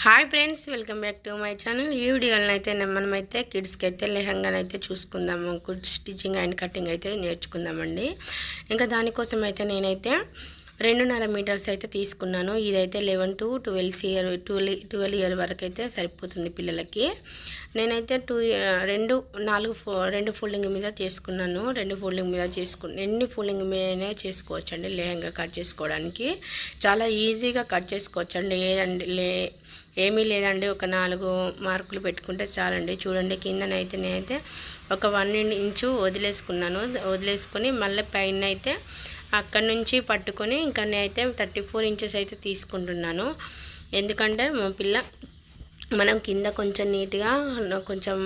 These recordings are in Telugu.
Hi friends, welcome back to my channel. ఈ వీడియోలో అయితే మనమైతే కిడ్స్కి అయితే లెహంగాని అయితే చూసుకుందాము. గుడ్ స్టిచ్చింగ్ అండ్ కటింగ్ అయితే నేర్చుకుందామండి. ఇంకా దానికోసం అయితే నేనైతే 2.5 మీటర్స్ అయితే తీసుకున్నాను. ఇదైతే 11 to 12 ఇయర్ వరకు అయితే సరిపోతుంది పిల్లలకి. నేనైతే రెండు ఫోల్డింగ్ మీద చేసుకున్నాను. ఎన్ని ఫోల్డింగ్ మీదనే చేసుకోవచ్చండి. లెహంగా కట్ చేసుకోవడానికి చాలా ఈజీగా కట్ చేసుకోవచ్చండి. ఏమీ లేదండి, ఒక 4 మార్కులు పెట్టుకుంటే చాలండి. చూడండి, కిందనైతే నేనైతే ఒక 1 ఇంచు వదిలేసుకొని మళ్ళీ పైన అయితే అక్కడి నుంచి పట్టుకొని ఇంకా నేనైతే 34 ఇంచెస్ అయితే తీసుకుంటున్నాను. ఎందుకంటే మనం కింద కొంచెం నీట్గా కొంచెం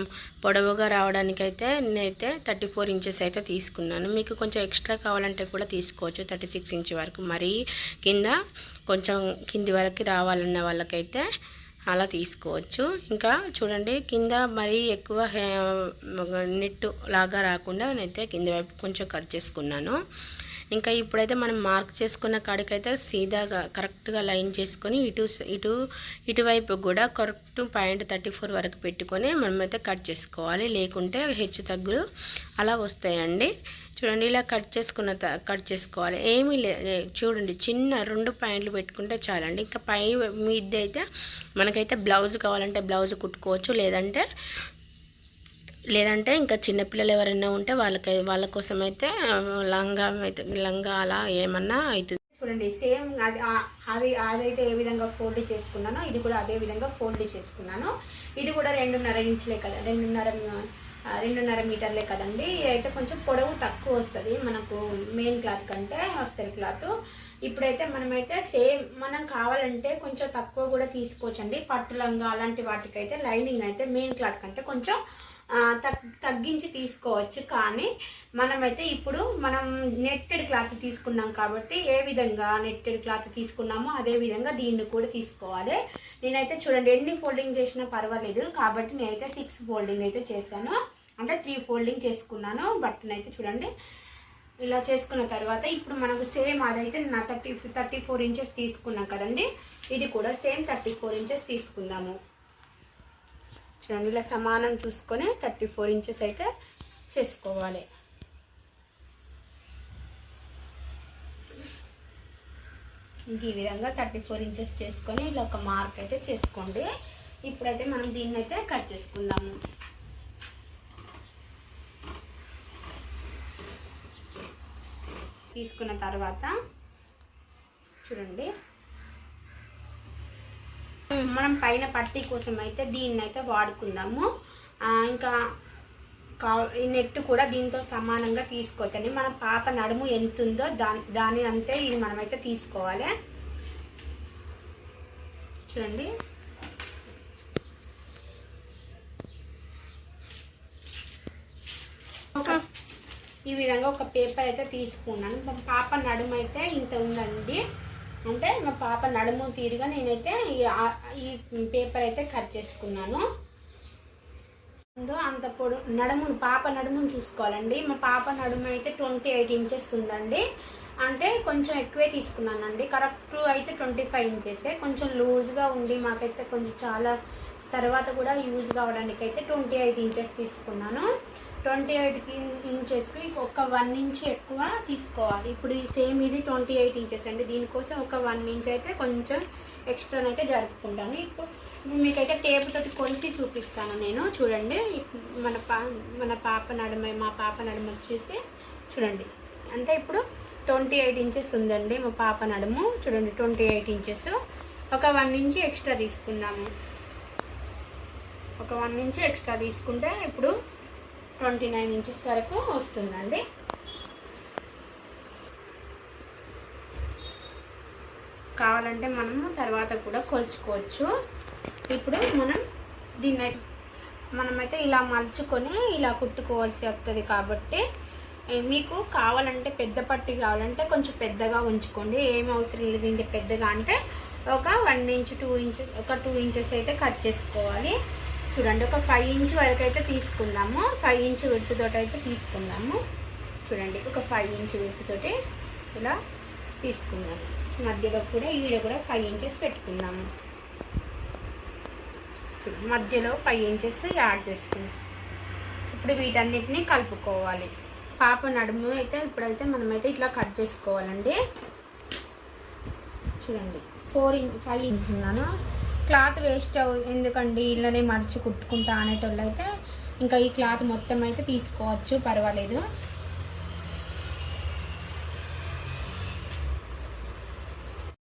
పొడవుగా రావడానికి అయితే నేనైతే 34 ఇంచెస్ అయితే తీసుకున్నాను. మీకు కొంచెం ఎక్స్ట్రా కావాలంటే కూడా తీసుకోవచ్చు, 36 ఇంచ్ వరకు. మరీ కింద కొంచెం కింది వరకు రావాలన్న వాళ్ళకైతే అలా తీసుకోవచ్చు. ఇంకా చూడండి, కింద మరీ ఎక్కువ నెట్టు లాగా రాకుండా నేనైతే కింద వైపు కొంచెం కట్ చేసుకున్నాను. ఇంకా ఇప్పుడైతే మనం మార్క్ చేసుకున్న కాడికైతే సీదాగా కరెక్ట్గా లైన్ చేసుకొని ఇటువైపు కూడా కరెక్ట్ పాయింట్ 34 వరకు పెట్టుకొని మనమైతే కట్ చేసుకోవాలి. లేకుంటే హెచ్చు తగ్గులు అలా వస్తాయండి. చూడండి, ఇలా కట్ చేసుకోవాలి. ఏమీ చూడండి, చిన్న 2 పాయింట్లు పెట్టుకుంటే చాలండి. ఇంకా పై మీద అయితే మనకైతే బ్లౌజ్ కావాలంటే బ్లౌజ్ కుట్టుకోవచ్చు. లేదంటే ఇంకా చిన్నపిల్లలు ఎవరైనా ఉంటే వాళ్ళ కోసం అయితే లంగా అలా ఏమన్నా అవుతుంది. చూడండి, సేమ్ అదైతే ఏ విధంగా ఫోల్డ్ చేసుకున్నానో ఇది కూడా అదే విధంగా ఫోల్డ్ చేసుకున్నాను. ఇది కూడా 2.5 ఇంచులే కదా, 2.5 మీటర్లే కదండి. అయితే కొంచెం పొడవు తక్కువ వస్తుంది మనకు మెయిన్ క్లాత్ కంటే, అస్తర్ క్లాత్. ఇప్పుడైతే మనమైతే సేమ్ మనం కావాలంటే కొంచెం తక్కువ కూడా తీసుకోవచ్చండి. పట్టు లంగా అలాంటి వాటికైతే లైనింగ్ అయితే మెయిన్ క్లాత్ కంటే కొంచెం తగ్గించి తీసుకోవచ్చు. కానీ మనమైతే ఇప్పుడు మనం నెట్టెడ్ క్లాత్ తీసుకున్నాం కాబట్టి ఏ విధంగా నెట్టెడ్ క్లాత్ తీసుకున్నామో అదే విధంగా దీన్ని కూడా తీసుకోవాలి. నేనైతే చూడండి, ఎన్ని ఫోల్డింగ్ చేసినా పర్వాలేదు కాబట్టి నేనైతే 6 ఫోల్డింగ్ అయితే చేశాను. అంటే 3 ఫోల్డింగ్ చేసుకున్నాను. బట్టన్ అయితే చూడండి, ఇలా చేసుకున్న తర్వాత ఇప్పుడు మనకు సేమ్ అదైతే నా 34 ఇంచెస్ తీసుకున్నాం కదండి. ఇది కూడా సేమ్ 34 ఇంచెస్ తీసుకుందాము. చూడండి, ఇలా సమానం చూసుకొని 34 ఇంచెస్ అయితే చేసుకోవాలి. ఈ విధంగా 34 ఇంచెస్ చేసుకొని ఇలా ఒక మార్క్ అయితే చేసుకోండి. ఇప్పుడైతే మనం దీన్ని అయితే కట్ చేసుకుందాము. తీసుకున్న తర్వాత చూడండి, మనం పైన పట్టీ కోసం అయితే దీన్ని అయితే వాడుకుందాము. ఇంకా ఈ నెట్ కూడా దీంతో సమానంగా తీసుకోవచ్చండి. మన పాప నడుము ఎంత ఉందో దాని అంతే ఇది మనమైతే తీసుకోవాలి. చూడండి, ఈ విధంగా ఒక పేపర్ అయితే తీసుకున్నాను. మా పాప నడుము అయితే ఇంత ఉందండి. అంటే మా పాప నడుము తీరుగా నేనైతే ఈ పేపర్ అయితే కట్ చేసుకున్నాను. అంత పాప నడుమును చూసుకోవాలండి. మా పాప నడుము అయితే 28 ఇంచెస్ ఉందండి. అంటే కొంచెం ఎక్కువే తీసుకున్నానండి. కరెక్ట్ అయితే 25 ఇంచెసే. కొంచెం లూజ్గా ఉండి మాకైతే కొంచెం చాలా తర్వాత కూడా యూజ్ కావడానికి అయితే 28 ఇంచెస్ తీసుకున్నాను. 28 ఇంచెస్కి ఒక 1 ఇంచ్ ఎక్కువ తీసుకోవాలి. ఇప్పుడు ఈ సేమ్ ఇది 28 ఇంచెస్ అండి. దీనికోసం ఒక 1 ఇంచ్ అయితే కొంచెం ఎక్స్ట్రానైతే జరుపుకుంటాను. ఇప్పుడు మీకైతే టేప్ తోటి కొలిచి చూపిస్తాను నేను. చూడండి, మా పాప నడుము వచ్చేసి చూడండి, అంటే ఇప్పుడు 28 ఇంచెస్ ఉందండి మా పాప నడుము. చూడండి, 28 ఇంచెస్. ఒక 1 ఇంచ్ ఎక్స్ట్రా తీసుకుందాము. ఒక 1 ఇంచ్ ఎక్స్ట్రా తీసుకుంటే ఇప్పుడు 29 ఇంచెస్ వరకు వస్తుందండి. కావాలంటే మనము తర్వాత కూడా కొలుచుకోవచ్చు. ఇప్పుడు మనమైతే ఇలా మలుచుకొని ఇలా కుట్టుకోవాల్సి వస్తుంది. కాబట్టి మీకు కావాలంటే పెద్ద పట్టి కావాలంటే కొంచెం పెద్దగా ఉంచుకోండి. ఏమి అవసరం లేదు. ఇంత పెద్దగా అంటే ఒక 1 ఇంచ్ 2 ఇంచెస్ ఒక 2 ఇంచెస్ అయితే కట్ చేసుకోవాలి. చూడండి, ఒక 5 ఇంచ్ వరకు అయితే తీసుకుందాము. 5 ఇంచ్ విడ్త్ తోటి అయితే తీసుకుందాము. చూడండి, ఒక 5 ఇంచ్ విడ్త్ తోటి ఇలా తీసుకుందాము. మధ్యలో కూడా ఈడ కూడా 5 ఇంచెస్ పెట్టుకుందాము. మధ్యలో 5 ఇంచెస్ యాడ్ చేసుకుందాం. ఇప్పుడు వీటన్నిటిని కలుపుకోవాలి. పాప నడుము అయితే ఇప్పుడైతే మనమైతే ఇట్లా కట్ చేసుకోవాలండి. చూడండి 5 ఇంచున్నాను. క్లాత్ వేస్ట్ ఎందుకండి ఇళ్ళనే మడిచి కుట్టుకుంటా అనేటోళ్ళు అయితే ఇంకా ఈ క్లాత్ మొత్తం అయితే తీసుకోవచ్చు, పర్వాలేదు.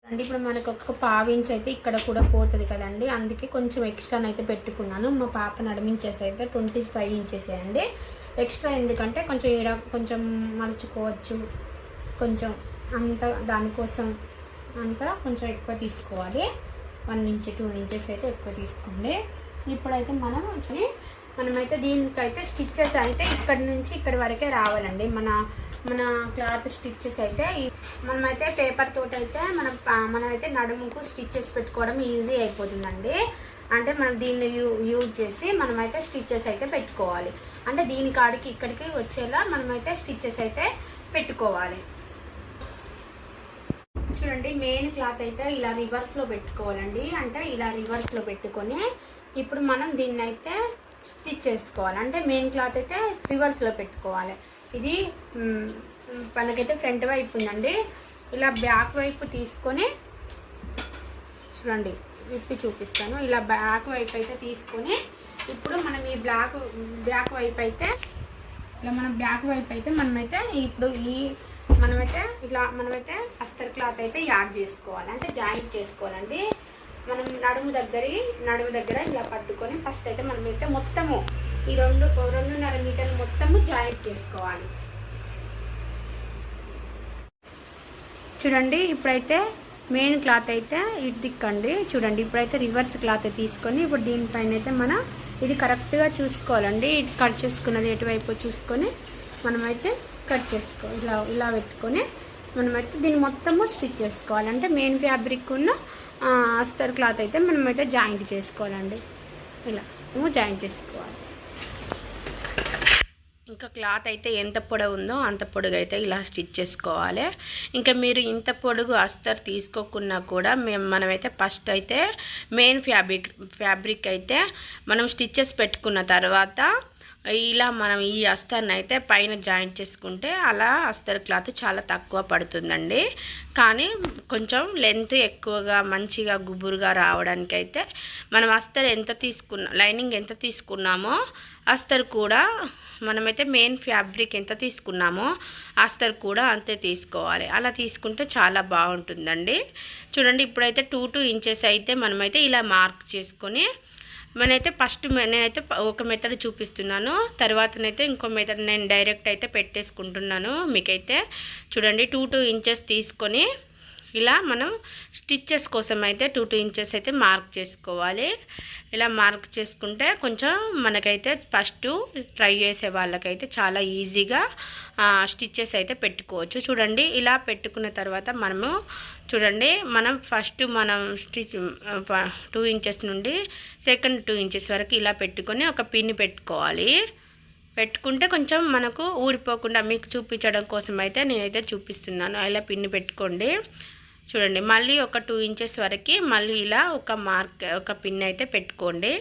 అండి ఇప్పుడు మనకు ఒక 1/2 ఇంచ్ అయితే ఇక్కడ కూడా పోతుంది కదండి, అందుకే కొంచెం ఎక్స్ట్రా అయితే పెట్టుకున్నాను. మా పాప నడిమించేసి అయితే 25 ఇంచెస్ అండి. ఎక్స్ట్రా ఎందుకంటే కొంచెం ఈడ కొంచెం మలుచుకోవచ్చు, కొంచెం అంత దానికోసం అంతా కొంచెం ఎక్కువ తీసుకోవాలి. 1 ఇంచ్ 2 ఇంచెస్ అయితే ఎక్కువ తీసుకోండి. ఇప్పుడైతే మనమైతే దీనికైతే స్టిచ్చెస్ అయితే ఇక్కడి నుంచి ఇక్కడి వరకే రావాలండి. మన క్లాత్ స్టిచ్చెస్ అయితే మనమైతే పేపర్ తోటి అయితే మనమైతే నడుముకు స్టిచ్చెస్ పెట్టుకోవడం ఈజీ అయిపోతుందండి. అంటే మనం దీన్ని యూజ్ చేసి మనమైతే స్టిచ్చెస్ అయితే పెట్టుకోవాలి. అంటే దీని కాడికి ఇక్కడికి వచ్చేలా మనమైతే స్టిచ్చెస్ అయితే పెట్టుకోవాలి. చూడండి మెయిన్ క్లాత్ అయితే ఇలా రివర్స్లో పెట్టుకోవాలండి. అంటే ఇలా రివర్స్లో పెట్టుకొని ఇప్పుడు మనం దీన్ని అయితే స్టిచ్ చేసుకోవాలి. అంటే మెయిన్ క్లాత్ అయితే రివర్స్లో పెట్టుకోవాలి. ఇది మనకైతే ఫ్రంట్ వైపు ఉందండి. ఇలా బ్యాక్ వైపు తీసుకొని చూడండి, విప్పి చూపిస్తాను. ఇలా బ్యాక్ వైపు అయితే తీసుకొని ఇప్పుడు మనం ఈ బ్యాక్ వైపు అయితే ఇలా మనం బ్యాక్ వైపు అయితే మనమైతే ఇప్పుడు మనమైతే అస్తర్ క్లాత్ అయితే యాడ్ చేసుకోవాలి. అంటే జాయింట్ చేసుకోవాలండి. మనం నడుము దగ్గర ఇలా పట్టుకొని ఫస్ట్ అయితే మనమైతే మొత్తము ఈ 2.5 మీటర్లు మొత్తము జాయింట్ చేసుకోవాలి. చూడండి ఇప్పుడైతే మెయిన్ క్లాత్ అయితే ఇటు దిక్కండి. చూడండి ఇప్పుడైతే రివర్స్ క్లాత్ తీసుకొని ఇప్పుడు దీనిపైన అయితే మనం ఇది కరెక్ట్గా చూసుకోవాలండి. ఇటు కట్ చేసుకున్నది ఎటువైపు చూసుకొని మనమైతే కట్ చేసుకోవాలి. ఇలా పెట్టుకొని మనమైతే దీన్ని మొత్తము స్టిచ్ చేసుకోవాలి. అంటే మెయిన్ ఫ్యాబ్రిక్ ఉన్న అస్తర్ క్లాత్ అయితే మనమైతే జాయింట్ చేసుకోవాలండి. ఇలా జాయింట్ చేసుకోవాలి. ఇంకా క్లాత్ అయితే ఎంత పొడవు ఉందో అంత పొడుగు అయితే ఇలా స్టిచ్ చేసుకోవాలి. ఇంకా మీరు ఇంత పొడుగు అస్తర్ తీసుకోకున్నా కూడా మనమైతే ఫస్ట్ అయితే మెయిన్ ఫ్యాబ్రిక్ అయితే మనం స్టిచ్చెస్ పెట్టుకున్న తర్వాత ఇలా మనం ఈ అస్తర్ని అయితే పైన జాయింట్ చేసుకుంటే అలా అస్తర్ క్లాత్ చాలా తక్కువ పడుతుందండి. కానీ కొంచెం లెంత్ ఎక్కువగా మంచిగా గుబురుగా రావడానికి అయితే మనం అస్తర్ లైనింగ్ ఎంత తీసుకున్నామో అస్తర్ కూడా మనమైతే మెయిన్ ఫ్యాబ్రిక్ ఎంత తీసుకున్నామో అస్తర్ కూడా అంతే తీసుకోవాలి. అలా తీసుకుంటే చాలా బాగుంటుందండి. చూడండి ఇప్పుడైతే 2 ఇంచెస్ అయితే మనమైతే ఇలా మార్క్ చేసుకొని నేనైతే ఒక మెథడ్ చూపిస్తున్నాను, తర్వాతనైతే ఇంకో మెథడ్ నేను డైరెక్ట్ అయితే పెట్టేసుకుంటున్నాను. మీకైతే చూడండి 2 ఇంచెస్ తీసుకొని ఇలా మనం స్టిచ్చెస్ కోసం అయితే 2 ఇంచెస్ అయితే మార్క్ చేసుకోవాలి. ఇలా మార్క్ చేసుకుంటే కొంచెం మనకైతే ఫస్ట్ ట్రై చేసే వాళ్ళకైతే చాలా ఈజీగా స్టిచ్చెస్ అయితే పెట్టుకోవచ్చు. చూడండి ఇలా పెట్టుకున్న తర్వాత మనం ఫస్ట్ స్టిచ్ 2 ఇంచెస్ నుండి సెకండ్ 2 ఇంచెస్ వరకు ఇలా పెట్టుకొని ఒక పిన్ పెట్టుకోవాలి. పెట్టుకుంటే కొంచెం మనకు ఊడిపోకుండా మీకు చూపించడం కోసం అయితే నేనైతే చూపిస్తున్నాను. ఇలా పిన్ పెట్టుకోండి. చూడండి మళ్ళీ ఒక 2 ఇంచెస్ వరకు మళ్ళీ ఇలా ఒక పిన్ అయితే పెట్టుకోండి.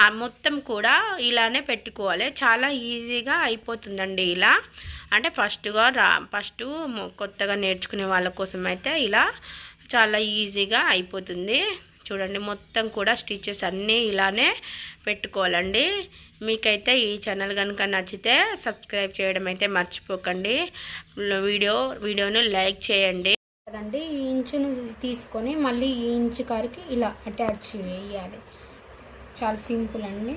ఆ మొత్తం కూడా ఇలానే పెట్టుకోవాలి. చాలా ఈజీగా అయిపోతుందండి ఇలా. అంటే ఫస్ట్ కొత్తగా నేర్చుకునే వాళ్ళ కోసం అయితే ఇలా చాలా ఈజీగా అయిపోతుంది. చూడండి మొత్తం కూడా స్టిచెస్ అన్నీ ఇలానే పెట్టుకోవాలండి. మీకైతే ఈ ఛానల్ కనుక నచ్చితే సబ్స్క్రైబ్ చేయడం అయితే మర్చిపోకండి. వీడియోను లైక్ చేయండి కదండి. ఈ ఇంచును తీసుకొని మళ్ళీ ఈ ఇంచు కారికి ఇలా అటాచ్ చేయాలి. చాలా సింపుల్ అండి.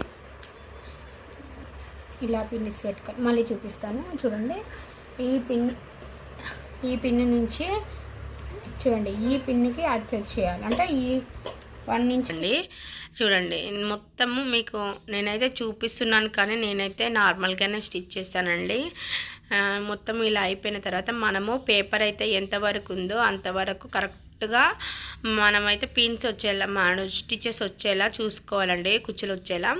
ఇలా పిన్స్ పెట్టుకోవాలి. మళ్ళీ చూపిస్తాను. చూడండి ఈ పిన్ నుంచి చూడండి ఈ పిన్నికి అటాచ్ చేయాలి. అంటే ఈ 1 ఇంచ్ అండి. చూడండి మొత్తము మీకు నేనైతే చూపిస్తున్నాను, కానీ నేనైతే నార్మల్గానే స్టిచ్ చేస్తానండి. మొత్తం ఇలా అయిపోయిన తర్వాత మనము పేపర్ అయితే ఎంతవరకు ఉందో అంతవరకు కరెక్ట్ కరెక్ట్గా మనమైతే పిన్స్ వచ్చేలా స్టిచెస్ వచ్చేలా చూసుకోవాలండి, కుచ్చులు వచ్చేలా.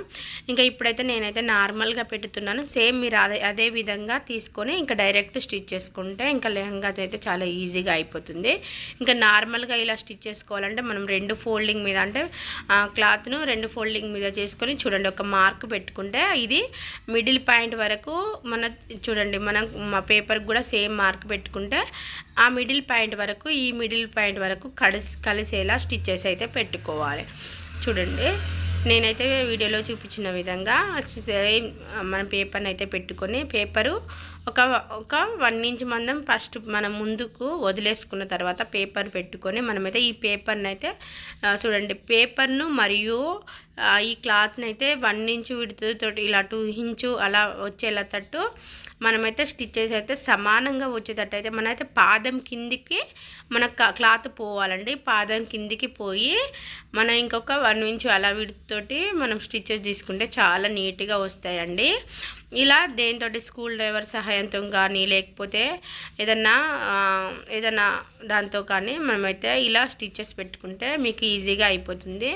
ఇంకా ఇప్పుడైతే నేనైతే నార్మల్గా పెట్టుతున్నాను. సేమ్ మీరు అదే విధంగా తీసుకొని ఇంకా డైరెక్ట్ స్టిచ్ చేసుకుంటే ఇంకా లెహంగా అయితే చాలా ఈజీగా అయిపోతుంది. ఇంకా నార్మల్గా ఇలా స్టిచ్ చేసుకోవాలంటే మనం 2 ఫోల్డింగ్ మీద, అంటే క్లాత్ను 2 ఫోల్డింగ్ మీద చేసుకొని చూడండి ఒక మార్క్ పెట్టుకుంటే ఇది మిడిల్ పాయింట్ వరకు చూడండి మనం మా పేపర్కి కూడా సేమ్ మార్క్ పెట్టుకుంటే ఆ మిడిల్ పాయింట్ వరకు ఈ మిడిల్ పాయింట్ వరకు కలిసేలా స్టిచ్చెస్ అయితే పెట్టుకోవాలి. చూడండి నేనైతే వీడియోలో చూపించిన విధంగా మన పేపర్ని అయితే పెట్టుకొని పేపరు ఒక 1 ఇంచ్ మందం ఫస్ట్ మనం ముందుకు వదిలేసుకున్న తర్వాత పేపర్ పెట్టుకొని మనమైతే ఈ పేపర్ని అయితే చూడండి పేపర్ను మరియు ఈ క్లాత్ని అయితే 1 ఇంచ్ విడుతోటి ఇలా 2 ఇంచు అలా వచ్చేలా తట్టు మనమైతే స్టిచ్చెస్ అయితే సమానంగా వచ్చేటట్టు అయితే మనమైతే పాదం కిందికి మన క్లాత్ పోవాలండి. పాదం కిందికి పోయి మనం ఇంకొక 1 ఇంచు అలా విడుతోటి మనం స్టిచ్చెస్ తీసుకుంటే చాలా నీట్గా వస్తాయండి. ఇలా దేనితోటి స్కూల్ డ్రైవర్ సహాయంతో కానీ లేకపోతే ఏదన్నా దాంతో కానీ మనమైతే ఇలా స్టిచ్చెస్ పెట్టుకుంటే మీకు ఈజీగా అయిపోతుంది.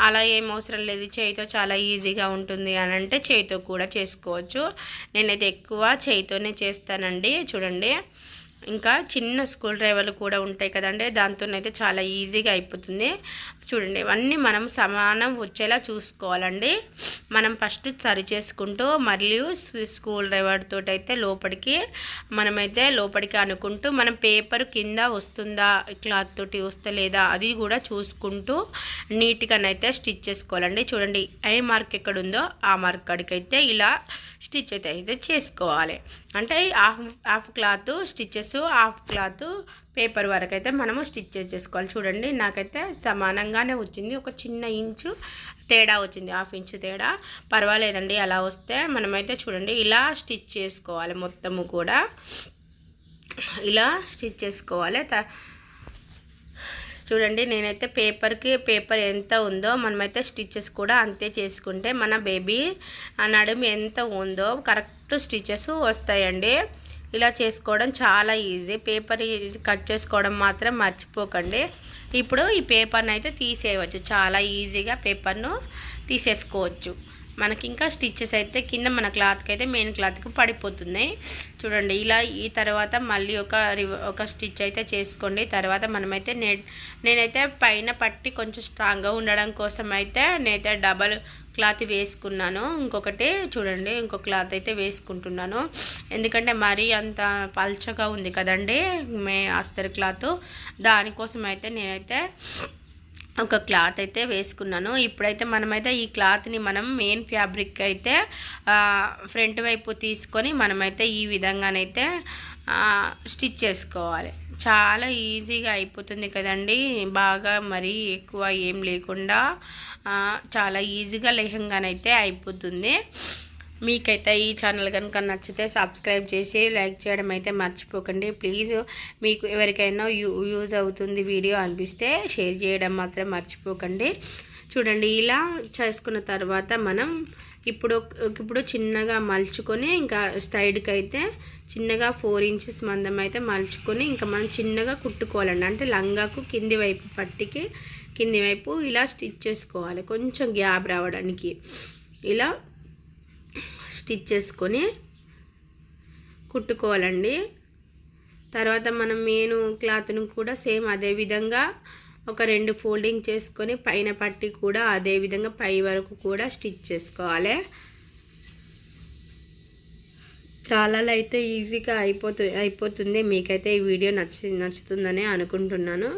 అలా ఏం అవసరం లేదు, చేయితో చాలా ఈజీగా ఉంటుంది అని అంటే చేయితో కూడా చేసుకోవచ్చు. నేనైతే ఎక్కువ చేయితోనే చేస్తానండి. చూడండి ఇంకా చిన్న స్కూల్ డ్రైవర్లు కూడా ఉంటాయి కదండి, దాంతోనైతే చాలా ఈజీగా అయిపోతుంది. చూడండి ఇవన్నీ మనం సమానం వచ్చేలా చూసుకోవాలండి. మనం ఫస్ట్ సరి చేసుకుంటూ మరియు స్కూల్ డ్రైవర్ తోటి అయితే మనమైతే లోపలికి అనుకుంటూ మనం పేపర్ కింద వస్తుందా క్లాత్ తోటి వస్తలేదా అది కూడా చూసుకుంటూ నీట్గానైతే స్టిచ్ చేసుకోవాలండి. చూడండి ఏ మార్క్ ఎక్కడ ఉందో ఆ మార్క్ కాడికైతే ఇలా స్టిచ్ అయితే చేసుకోవాలి. అంటే half cloth stitches, half cloth paper వరకు అయితే మనము స్టిచ్ చేసుకోవాలి. చూడండి నాకైతే సమానంగానే వచ్చింది, ఒక చిన్న ఇంచు తేడా వచ్చింది, 1/2 ఇంచు తేడా, పర్వాలేదండి. అలా వస్తే మనమైతే చూడండి ఇలా స్టిచ్ చేసుకోవాలి. మొత్తము కూడా ఇలా స్టిచ్ చేసుకోవాలి. చూడండి నేనైతే పేపర్ ఎంత ఉందో మనమైతే స్టిచ్చెస్ కూడా అంతే చేసుకుంటే మన బేబీ నడుము ఎంత ఉందో కరెక్ట్ స్టిచ్చెస్ వస్తాయండి. ఇలా చేసుకోవడం చాలా ఈజీ. పేపర్ కట్ చేసుకోవడం మాత్రం మర్చిపోకండి. ఇప్పుడు ఈ పేపర్ని అయితే తీసేయవచ్చు, చాలా ఈజీగా పేపర్ను తీసేసుకోవచ్చు. మనకి ఇంకా స్టిచ్చెస్ అయితే కింద మన క్లాత్కి అయితే మెయిన్ క్లాత్కి పడిపోతున్నాయి. చూడండి ఇలా ఈ తర్వాత మళ్ళీ ఒక స్టిచ్ అయితే చేసుకోండి. తర్వాత మనమైతే నేనైతే పైన పట్టి కొంచెం స్ట్రాంగ్గా ఉండడం కోసం అయితే నేనైతే డబల్ క్లాత్ వేసుకున్నాను. చూడండి ఇంకో క్లాత్ అయితే వేసుకుంటున్నాను, ఎందుకంటే మరీ అంత పల్చగా ఉంది కదండి అస్తర్ క్లాత్, దానికోసం అయితే నేనైతే ఒక క్లాత్ అయితే వేసుకున్నాను. ఇప్పుడైతే మనమైతే ఈ క్లాత్ని మనం మెయిన్ ఫ్యాబ్రిక్ అయితే ఫ్రంట్ వైపు తీసుకొని మనమైతే ఈ విధంగానైతే స్టిచ్ చేసుకోవాలి. చాలా ఈజీగా అయిపోతుంది కదండి, బాగా మరీ ఎక్కువ ఏం లేకుండా చాలా ఈజీగా లెహంగానైతే అయిపోతుంది. మీకైతే ఈ ఛానల్ కనుక నచ్చితే సబ్స్క్రైబ్ చేసి లైక్ చేయడం అయితే మర్చిపోకండి ప్లీజ్. మీకు ఎవరికైనా యూజ్ అవుతుంది వీడియో అనిపిస్తే షేర్ చేయడం మాత్రం మర్చిపోకండి. చూడండి ఇలా చేసుకున్న తర్వాత మనం ఇప్పుడు చిన్నగా మలుచుకొని ఇంకా సైడ్కి అయితే చిన్నగా 4 ఇంచెస్ మందం అయితే మలుచుకొని ఇంకా మనం చిన్నగా కుట్టుకోవాలండి. అంటే లంగాకు కింది వైపు పట్టికి కింది వైపు ఇలా స్టిచ్ చేసుకోవాలి, కొంచెం గ్యాప్ రావడానికి ఇలా స్టిచ్ చేసుకొని కుట్టుకోవాలండి. తర్వాత మనం మెయిన్ క్లాత్ను కూడా సేమ్ అదే విధంగా ఒక 2 ఫోల్డింగ్ చేసుకొని పైన పట్టి కూడా అదే విధంగా పై వరకు కూడా స్టిచ్ చేసుకోవాలి. చాలా అయితే ఈజీగా అయిపోతుంది. మీకైతే ఈ వీడియో నచ్చుతుందని అనుకుంటున్నాను.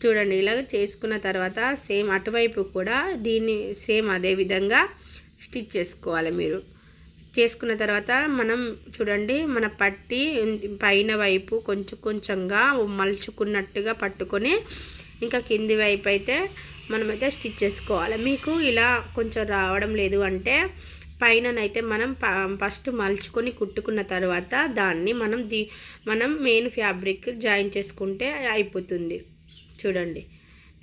చూడండి ఇలా చేసుకున్న తర్వాత సేమ్ అటువైపు కూడా దీన్ని సేమ్ అదే విధంగా స్టిచ్ చేసుకోవాలి. మీరు చేసుకున్న తర్వాత మనం చూడండి మన పట్టి పైన వైపు కొంచెంగా మలుచుకున్నట్టుగా పట్టుకొని ఇంకా కింది వైపు అయితే మనమైతే స్టిచ్ చేసుకోవాలి. మీకు ఇలా కొంచెం రావడం లేదు అంటే పైననైతే మనం ఫస్ట్ మలుచుకొని కుట్టుకున్న తర్వాత దాన్ని మనం మెయిన్ ఫ్యాబ్రిక్ జాయిన్ చేసుకుంటే అయిపోతుంది. చూడండి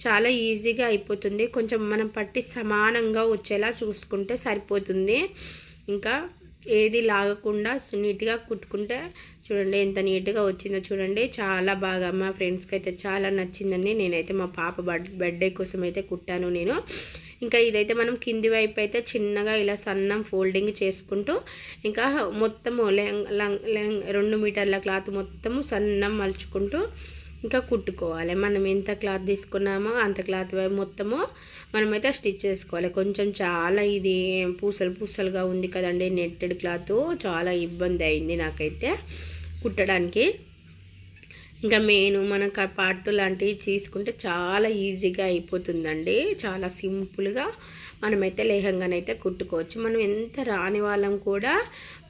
చాలా ఈజీగా అయిపోతుంది. కొంచెం మనం పట్టి సమానంగా వచ్చేలా చూసుకుంటే సరిపోతుంది. ఇంకా ఏది లాగకుండా నీట్గా కుట్టుకుంటే చూడండి ఎంత నీట్గా వచ్చిందో చూడండి. చాలా బాగా మా ఫ్రెండ్స్కి అయితే చాలా నచ్చిందండి. నేనైతే మా పాప బర్త్డే కోసం అయితే కుట్టాను నేను. ఇంకా ఇదైతే మనం కింది వైపు అయితే చిన్నగా ఇలా సన్నం ఫోల్డింగ్ చేసుకుంటూ ఇంకా మొత్తము 2 మీటర్ల క్లాత్ మొత్తము సన్నం మలుచుకుంటూ ఇంకా కుట్టుకోవాలి. మనం ఎంత క్లాత్ తీసుకున్నామో అంత క్లాత్ మొత్తము మనమైతే స్టిచ్ చేసుకోవాలి. కొంచెం చాలా ఇది పూసలుగా ఉంది కదండి నెట్టెడ్ క్లాత్, చాలా ఇబ్బంది అయింది నాకైతే కుట్టడానికి. ఇంకా మన పార్ట్ లాంటివి తీసుకుంటే చాలా ఈజీగా అయిపోతుందండి. చాలా సింపుల్గా మనమైతే లెహంగానైతే కుట్టుకోవచ్చు. మనం ఎంత రాని వాళ్ళం కూడా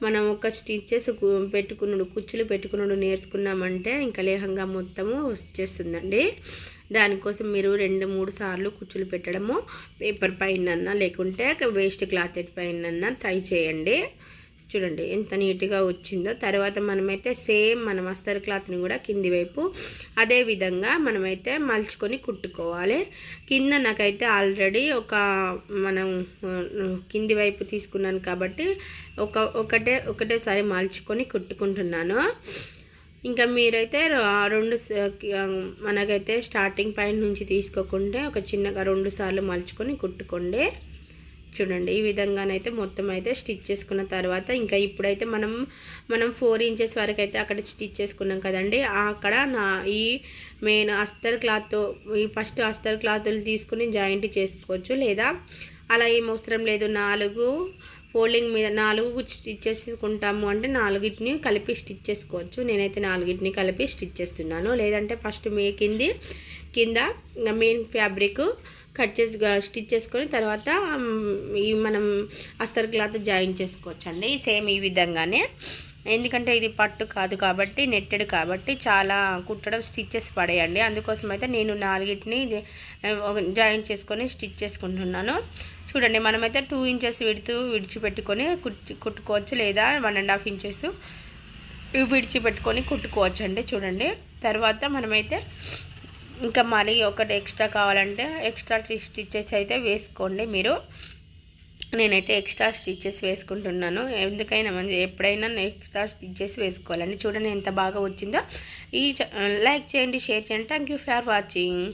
మనం ఒక స్టిచ్చెస్ కుచ్చులు పెట్టుకున్నాడు నేర్చుకున్నామంటే ఇంకా లెహంగా మొత్తము వచ్చేస్తుందండి. దానికోసం మీరు 2-3 సార్లు కుచ్చులు పెట్టడము పేపర్ పైన లేకుంటే వేస్ట్ క్లాత్ పైన ట్రై చేయండి. చూడండి ఎంత నీట్గా వచ్చిందో. తర్వాత మనమైతే సేమ్ మనం అస్తర్ క్లాత్ని కూడా కింది వైపు అదే విధంగా మనమైతే మలుచుకొని కుట్టుకోవాలి. కింద నాకైతే ఆల్రెడీ మనం కింది వైపు తీసుకున్నాను కాబట్టి ఒకటేసారి మలుచుకొని కుట్టుకుంటున్నాను. ఇంకా మీరైతే మనకైతే స్టార్టింగ్ పాయింట్ నుంచి తీసుకోకుండా ఒక చిన్నగా 2 సార్లు మలుచుకొని కుట్టుకోండి. చూడండి ఈ విధంగానైతే మొత్తం అయితే స్టిచ్ చేసుకున్న తర్వాత ఇంకా ఇప్పుడైతే మనం 4 ఇంచెస్ వరకు అయితే అక్కడ స్టిచ్ చేసుకున్నాం కదండి. అక్కడ ఈ మెయిన్ అస్తర్ క్లాత్ ఈ ఫస్ట్ అస్తర్ క్లాతులు తీసుకుని జాయింట్ చేసుకోవచ్చు. లేదా అలా ఏం అవసరం లేదు, 4 ఫోల్డింగ్ మీద 4 స్టిచ్ చేసుకుంటాము అంటే 4ని కలిపి స్టిచ్ చేసుకోవచ్చు. నేనైతే 4ని కలిపి స్టిచ్ చేస్తున్నాను. లేదంటే ఫస్ట్ కింద మెయిన్ ఫ్యాబ్రిక్ స్టిచ్ చేసుకొని తర్వాత మనం అస్తర్ క్లాత్ జాయిన్ చేసుకోవచ్చండి. సేమ్ ఈ విధంగానే, ఎందుకంటే ఇది పట్టు కాదు కాబట్టి నెట్టెడ్ కాబట్టి చాలా కుట్టడం స్టిచ్చెస్ పడేయండి. అందుకోసం అయితే నేను 4ని జాయిన్ చేసుకొని స్టిచ్ చేసుకుంటున్నాను. చూడండి మనమైతే 2 ఇంచెస్ విడిచిపెట్టుకొని కుట్టుకోవచ్చు. లేదా 1.5 ఇంచెస్ విడిచిపెట్టుకొని కుట్టుకోవచ్చు అండి. చూడండి తర్వాత మనమైతే ఇంకా మళ్ళీ ఒకటి ఎక్స్ట్రా కావాలంటే ఎక్స్ట్రా స్టిచ్చెస్ అయితే వేసుకోండి మీరు. నేనైతే ఎక్స్ట్రా స్టిచ్చెస్ వేసుకుంటున్నాను. ఎందుకైనా ఎప్పుడైనా ఎక్స్ట్రా స్టిచ్చెస్ వేసుకోవాలండి. చూడండి ఎంత బాగా వచ్చిందో. లైక్ చేయండి, షేర్ చేయండి. Thank you for watching.